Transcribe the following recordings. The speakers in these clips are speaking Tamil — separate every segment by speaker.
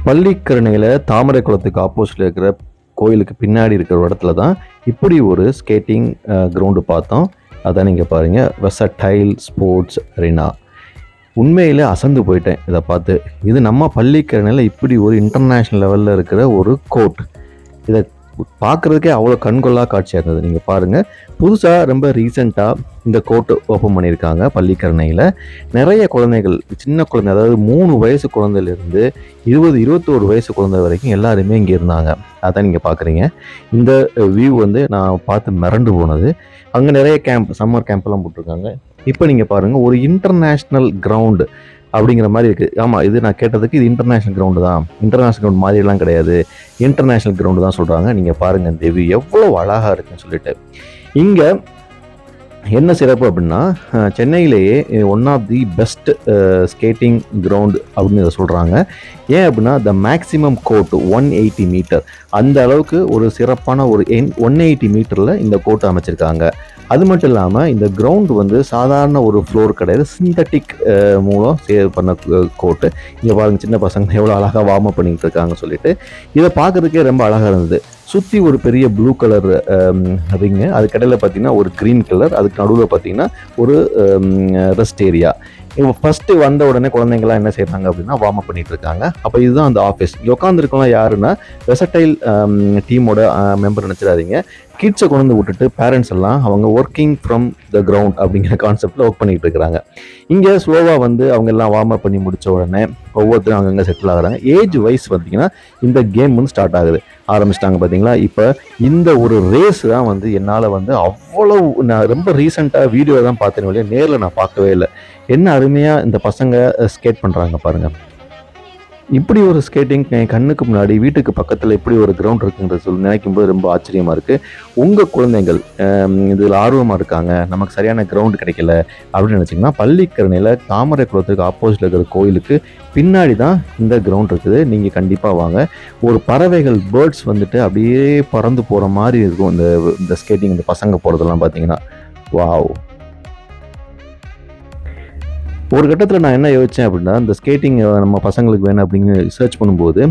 Speaker 1: பள்ளிக்கரணையில் தாமரை குளத்துக்கு ஆப்போசிட்டில் இருக்கிற கோயிலுக்கு பின்னாடி இருக்கிற இடத்துல தான் இப்படி ஒரு ஸ்கேட்டிங் கிரவுண்டு பார்த்தோம். அதான் நீங்கள் பாருங்கள், வெர்சடைல் ஸ்போர்ட்ஸ் அரீனா. உண்மையில் அசந்து போயிட்டேன் இதை பார்த்து. இது நம்ம பள்ளிக்கரணையில் இப்படி ஒரு இன்டர்நேஷ்னல் லெவலில் இருக்கிற ஒரு கோர்ட். இதை பார்க்குறதுக்கே அவ்வளோ கண்கொள்ளா காட்சியாக இருந்தது. நீங்கள் பாருங்கள், புதுசாக ரொம்ப ரீசெண்டாக இந்த கோர்ட்டு ஓப்பன் பண்ணியிருக்காங்க பள்ளிக்கரணையில். நிறைய குழந்தைகள், சின்ன குழந்தை, அதாவது 3 வயசு குழந்தையிலேருந்து 21 வயசு குழந்தை வரைக்கும் எல்லாருமே இங்கே இருந்தாங்க. அதான் நீங்கள் பார்க்குறீங்க. இந்த வியூ வந்து நான் பார்த்து மிரண்டு போனது. அங்கே நிறைய கேம்ப், சம்மர் கேம்ப்லாம் போட்டிருக்காங்க. இப்போ நீங்கள் பாருங்கள், ஒரு இன்டர்நேஷ்னல் கிரவுண்டு அப்படிங்கிற மாதிரி இருக்குது. ஆமாம், இது நான் கேட்டதுக்கு இது இன்டர்நேஷ்னல் கிரவுண்டு தான். இன்டர்நேஷ்னல் கிரவுண்ட் மாதிரிலாம் கிடையாது, இன்டர்நேஷ்னல் கிரவுண்டு தான் சொல்கிறாங்க. நீங்கள் பாருங்கள் இந்த வியூ எவ்வளோ அழகாக இருக்குன்னு சொல்லிட்டு. இங்கே என்ன சிறப்பு அப்படின்னா, சென்னையிலேயே one of the best skating ground அப்படின்னு இதை சொல்கிறாங்க. ஏன் அப்படின்னா, த மேக்ஸிமம் கோர்ட் 180 மீட்டர், அந்த அளவுக்கு ஒரு சிறப்பான ஒரு 180 மீட்டரில் இந்த கோர்ட் அமைச்சிருக்காங்க. அது மட்டும் இல்லாமல் இந்த கிரவுண்டு வந்து சாதாரண ஒரு ஃப்ளோர் கிடையாது, சிந்தட்டிக் மூலம் சேவ் பண்ண கோர்ட்டு. இங்கே பாருங்கள், சின்ன பசங்க எவ்வளோ அழகாக வார்ம் அப் பண்ணிக்கிட்டு இருக்காங்க சொல்லிட்டு. இதை பார்க்குறதுக்கே ரொம்ப அழகாக இருந்தது. சுற்றி ஒரு பெரிய ப்ளூ கலர் ரிங்கு, அதுக்கு இடையில பார்த்தீங்கன்னா ஒரு க்ரீன் கலர், அதுக்கு நடுவில் பார்த்தீங்கன்னா ஒரு ரெஸ்ட் ஏரியா. இவங்க ஃபஸ்ட்டு வந்த உடனே குழந்தைங்களாம் என்ன செய்கிறாங்க அப்படின்னா வார்ம் அப் பண்ணிகிட்டு இருக்காங்க. அப்போ இதுதான் அந்த ஆஃபீஸ். இங்கே உட்காந்துருக்கலாம் யாருன்னா வெர்சடைல் டீமோட மெம்பர் நினச்சிடாதீங்க. கிட்ஸை கொண்டு வந்து விட்டுட்டு பேரண்ட்ஸ் எல்லாம் அவங்க ஒர்க்கிங் ஃப்ரம் த கிரவுண்ட் அப்படிங்கிற கான்செப்டில் ஒர்க் பண்ணிகிட்டு இருக்கிறாங்க. இங்கே ஸ்லோவாக வந்து அவங்க எல்லாம் வார்ம் அப் பண்ணி முடித்த உடனே ஒவ்வொருத்தரும் அங்கங்கே செட்டில் ஆகுறாங்க. ஏஜ் வைஸ் பார்த்தீங்கன்னா இந்த கேம் வந்து ஸ்டார்ட் ஆகுது, ஆரம்பிச்சிட்டாங்க பார்த்தீங்களா. இப்போ இந்த ஒரு ரேஸ் தான் வந்து என்னால் வந்து அவ்வளவு, நான் ரொம்ப ரீசெண்டாக வீடியோ தான் பார்த்தேன், வழியாக நேரில் நான் பார்க்கவே இல்லை. என்ன அருமையாக இந்த பசங்க ஸ்கேட் பண்ணுறாங்க பாருங்கள். இப்படி ஒரு ஸ்கேட்டிங் என் கண்ணுக்கு முன்னாடி வீட்டுக்கு பக்கத்தில் இப்படி ஒரு கிரவுண்ட் இருக்குங்கிறது சொல்லி நினைக்கும்போது ரொம்ப ஆச்சரியமாக இருக்குது. உங்கள் குழந்தைகள் இதில் ஆர்வமாக இருக்காங்க, நமக்கு சரியான கிரவுண்டு கிடைக்கல அப்படின்னு நினச்சிங்கன்னா, பள்ளிக்கரணையில் தாமரை குளத்துக்கு ஆப்போசிட்டில் இருக்கிற கோயிலுக்கு பின்னாடி தான் இந்த கிரவுண்ட் இருக்குது. நீங்கள் கண்டிப்பாக வாங்க. ஒரு பறவைகள், பேர்ட்ஸ் வந்துட்டு அப்படியே பறந்து போகிற மாதிரி இருக்கும் இந்த ஸ்கேட்டிங், இந்த பசங்க போகிறதெல்லாம் பார்த்தீங்கன்னா. வாவ்! ஒரு கட்டத்தில் நான் என்ன யோசித்தேன் அப்படின்னா, இந்த ஸ்கேட்டிங் நம்ம பசங்களுக்கு வேணும் அப்படின்னு சர்ச் பண்ணும்போது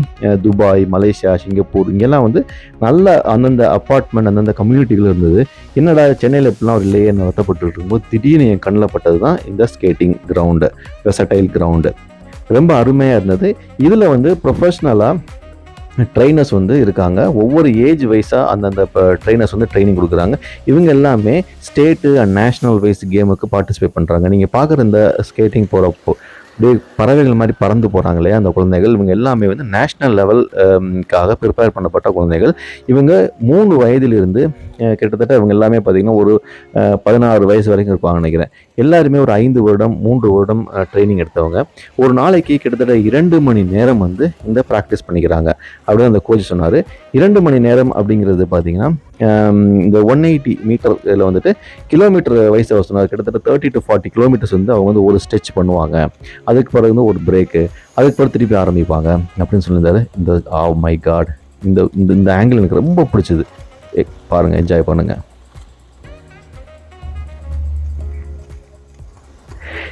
Speaker 1: துபாய், மலேசியா, சிங்கப்பூர் இங்கெல்லாம் வந்து நல்ல அந்தந்த அப்பார்ட்மெண்ட், அந்தந்த கம்யூனிட்டிகள் இருந்தது. என்னடா சென்னையில் இப்படிலாம் ஒரு இல்லையே வருத்தப்பட்டு இருக்கும்போது திடீர்னு என் கண்ணில் பட்டது தான் இந்த ஸ்கேட்டிங் கிரவுண்டு, வெர்சடைல் கிரவுண்டு. ரொம்ப அருமையாக இருந்தது. இதில் வந்து ப்ரொஃபஷ்னலாக ட்ரைனர்ஸ் வந்து இருக்காங்க. ஒவ்வொரு ஏஜ் வைஸாக அந்தந்த ட்ரைனர்ஸ் வந்து ட்ரைனிங் கொடுக்குறாங்க. இவங்க எல்லாமே ஸ்டேட்டு அண்ட் நேஷ்னல் வைஸ் கேமுக்கு பார்ட்டிசிபேட் பண்ணுறாங்க. நீங்கள் பார்க்குற இந்த ஸ்கேட்டிங் போகிறப்போ அப்படியே பறவைகள் மாதிரி பறந்து போகிறாங்க இல்லையா அந்த குழந்தைகள், இவங்க எல்லாமே வந்து நேஷ்னல் லெவல்காக ப்ரிப்பேர் பண்ணப்பட்ட குழந்தைகள். இவங்க 3 வயதிலிருந்து கிட்டத்தட்ட இவங்க எல்லாமே பார்த்திங்கன்னா ஒரு 16 வயசு வரைக்கும் இருப்பாங்க நினைக்கிறேன். எல்லாருமே ஒரு 5 வருடம் 3 வருடம் ட்ரைனிங் எடுத்தவங்க. ஒரு நாளைக்கு கிட்டத்தட்ட 2 மணி நேரம் வந்து இந்த ப்ராக்டிஸ் பண்ணிக்கிறாங்க அப்படின்னு அந்த கோச் சொன்னார். 2 மணி நேரம் அப்படிங்கிறது பார்த்திங்கன்னா இந்த 180 மீட்டர் இதில் வந்துட்டு கிலோமீட்டர் வயசு அவர் சொன்னார். கிட்டத்தட்ட 30 to 40 கிலோமீட்டர்ஸ் வந்து அவங்க வந்து ஒரு ஸ்ட்ரெச் பண்ணுவாங்க. அதுக்கு பிறகு வந்து ஒரு பிரேக்கு, அதுக்கு பிறகு திருப்பி ஆரம்பிப்பாங்க அப்படின்னு சொல்லியிருந்தாரு. இந்த மை காட், இந்த ஆங்கிள் எனக்கு ரொம்ப பிடிச்சது. பாருங்கள், என்ஜாய் பண்ணுங்கள்.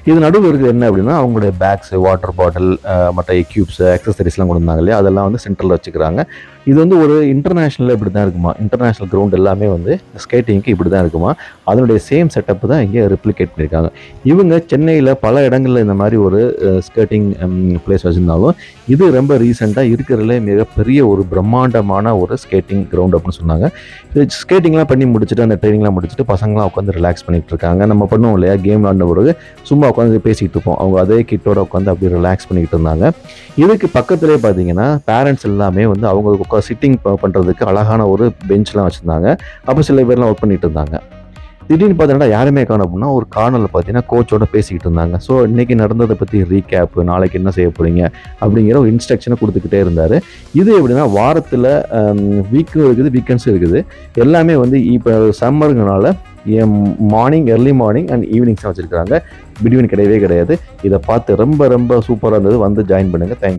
Speaker 1: இது நடுவில் இருக்குது என்ன அப்படின்னா, அவங்களுடைய பேக்ஸு, வாட்டர் பாட்டில், மற்ற எக்யூப்ஸு, அக்சசரிஸ்லாம் கொண்டு வந்தாங்க இல்லையா, அதெல்லாம் வந்து சென்டரில் வச்சுக்கிறாங்க. இது வந்து ஒரு இன்டர்நேஷ்னலில் இப்படி தான் இருக்குமா, இன்டர்நேஷ்னல் கிரவுண்ட் எல்லாமே வந்து ஸ்கேட்டிங்க்கு இப்படி தான் இருக்குமா. அதனுடைய சேம் செட்டப்பு தான் இங்கே ரெப்ளிகேட் பண்ணியிருக்காங்க. இவங்க சென்னையில் பல இடங்களில் இந்த மாதிரி ஒரு ஸ்கேட்டிங் பிளேஸ் வச்சுருந்தாலும் இது ரொம்ப ரீசெண்டாக இருக்கிறதுல மிகப்பெரிய ஒரு பிரம்மாண்டமான ஒரு ஸ்கேட்டிங் கிரவுண்ட் அப்படின்னு சொன்னாங்க. ஸ்கேட்டிங்லாம் பண்ணி முடிச்சுட்டு, அந்த ட்ரைனிங்லாம் முடிச்சுட்டு பசங்களாம் உட்காந்து ரிலாக்ஸ் பண்ணிகிட்டு இருக்காங்க. நம்ம பண்ணுவோம் இல்லையா, கேம் விளாண்ட பிறகு சும்மா உட்காந்து பேசிகிட்டு இருப்போம். அவங்க அதே கிட்டோட உட்காந்து அப்படி ரிலாக்ஸ் பண்ணிக்கிட்டு இருந்தாங்க. இதுக்கு பக்கத்துலேயே பார்த்தீங்கன்னா பேரண்ட்ஸ் எல்லாமே வந்து அவங்களுக்கு சிட்டிங் பண்ணுறதுக்கு அழகான ஒரு பெஞ்ச்லாம் வச்சுருந்தாங்க. அப்போ சில பேர்லாம் ஒர்க் பண்ணிட்டு இருந்தாங்க. திடீர்னு பார்த்தீங்கன்னா யாருமே காணும் அப்படின்னா ஒரு கார்னரில் பார்த்தீங்கன்னா கோச்சோட பேசிக்கிட்டு இருந்தாங்க. ஸோ இன்றைக்கி நடந்ததை பற்றி ரீகேப், நாளைக்கு என்ன செய்ய போகிறீங்க அப்படிங்கிற ஒரு இன்ஸ்ட்ரக்ஷனை கொடுத்துக்கிட்டே இருந்தார். இது எப்படின்னா வாரத்தில் வீக்கும் இருக்குது, வீக்கெண்ட்ஸும் இருக்குது. எல்லாமே வந்து இப்போ சம்மருங்கனால morning, early morning and evenings வச்சுருக்காங்க. பிட்வீன் கிடையவே கிடையாது. இதை பார்த்து ரொம்ப ரொம்ப சூப்பராக இருந்தது. வந்து ஜாயின் பண்ணுங்கள். தேங்க்யூ.